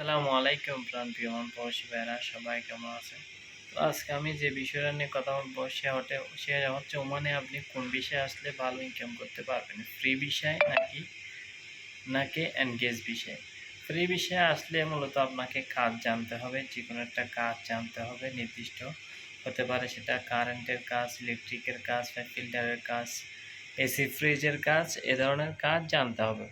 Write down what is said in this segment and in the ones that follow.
আসসালামু আলাইকুম প্রাণপ্রিয় প্রবাসী ভাইয়েরা, সবাই কেমন আছেন? তো আজকে আমি যে বিষয়টা নিয়ে কথা বলবো সেটা হচ্ছে ওমানে আপনি কোন বিষয়ে আসলে ভালো ইনকাম করতে পারবেন, ফ্রি বিষয় নাকি এনগেজ বিষয়। ফ্রি বিষয়ে আসলে মূলত আপনাকে কাজ জানতে হবে, যে কোনো একটা কাজ জানতে হবে নির্দিষ্ট। হতে পারে সেটা কারেন্টের কাজ, ইলেকট্রিকের কাজ, ফিল্টারের কাজ, এসি ফ্রিজের কাজ, এ ধরনের কাজ জানতে হবে।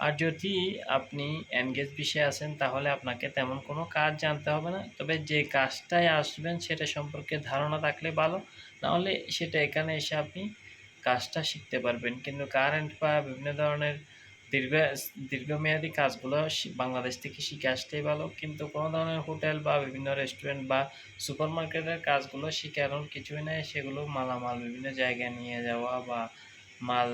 আর যদি আপনি এনগেজ বিষয়ে আছেন তাহলে আপনাকে তেমন কোনো কাজ জানতে হবে না, তবে যে কাজটায় আসবেন সেটা সম্পর্কে ধারণা থাকলে ভালো, নাহলে সেটা এখানে এসে আপনি কাজটা শিখতে পারবেন। কিন্তু কারেন্ট বা বিভিন্ন ধরনের দীর্ঘ দীর্ঘমেয়াদী কাজগুলো বাংলাদেশ থেকে শিখে আসতেই ভালো। কিন্তু কোনো ধরনের হোটেল বা বিভিন্ন রেস্টুরেন্ট বা সুপারমার্কেটের কাজগুলো শিখে এমন কিছুই নাই। সেগুলো মালামাল বিভিন্ন জায়গায় নিয়ে যাওয়া বা মাল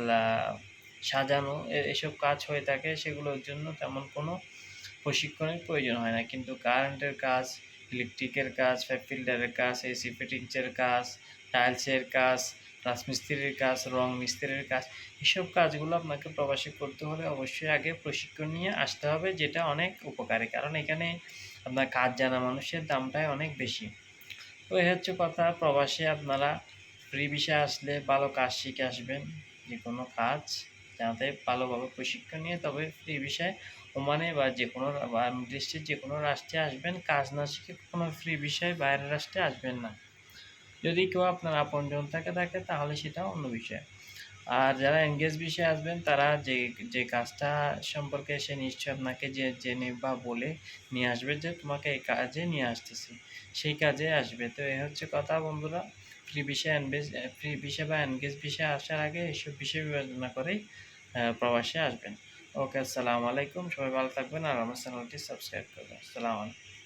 সাজানো, এসব কাজ হয়ে থাকে। সেগুলোর জন্য তেমন কোনো প্রশিক্ষণের প্রয়োজন হয় না। কিন্তু কারেন্টের কাজ, ইলেকট্রিকের কাজ, পাইপ ফিল্টারের কাজ, এসি ফিটিংসের কাজ, টাইলসের কাজ, রাজমিস্ত্রির কাজ, রং মিস্ত্রির কাজ, এসব কাজগুলো আপনাকে প্রবাসে করতে হলে অবশ্যই আগে প্রশিক্ষণ নিয়ে আসতে হবে, যেটা অনেক উপকারী। কারণ এখানে আপনার কাজ জানা মানুষের দামটাই অনেক বেশি। তো এই হচ্ছে কথা, প্রবাসে আপনারা ফ্রি ভিসায় আসলে ভালো কাজ শিখে আসবেন, যে কোনো কাজ যাতে ভালোভাবে প্রশিক্ষণ নিয়ে তবে ফ্রি ভিসায় ওমানে বা যে কোনো মিডল ইস্টের যে কোনো রাষ্ট্রে আসবেন। কাজ না শিখে কোনো ফ্রি ভিসায় বাইরের রাষ্ট্রে আসবেন না। যদি কেউ আপনার আপনজন থাকে তাহলে সেটা অন্য বিষয়। আর যারা এনগেজ বিষয়ে আসবেন তারা যে কাজটা সম্পর্কে সে নিশ্চয়ই আপনাকে জেনে বা বলে নিয়ে আসবে যে তোমাকে এই কাজে নিয়ে আসতেছি, সেই কাজে আসবে। তো এই হচ্ছে কথা বন্ধুরা, ফ্রি বিষয় বা এনগেজ বিষয়ে আসার আগে এইসব বিষয় বিবেচনা করেই প্রবাসে আসবেন। ওকে, আসসালামু আলাইকুম, সবাই ভালো থাকবেন আর আমার চ্যানেলটি সাবস্ক্রাইব করবেন। আসসালামু আলাইকুম।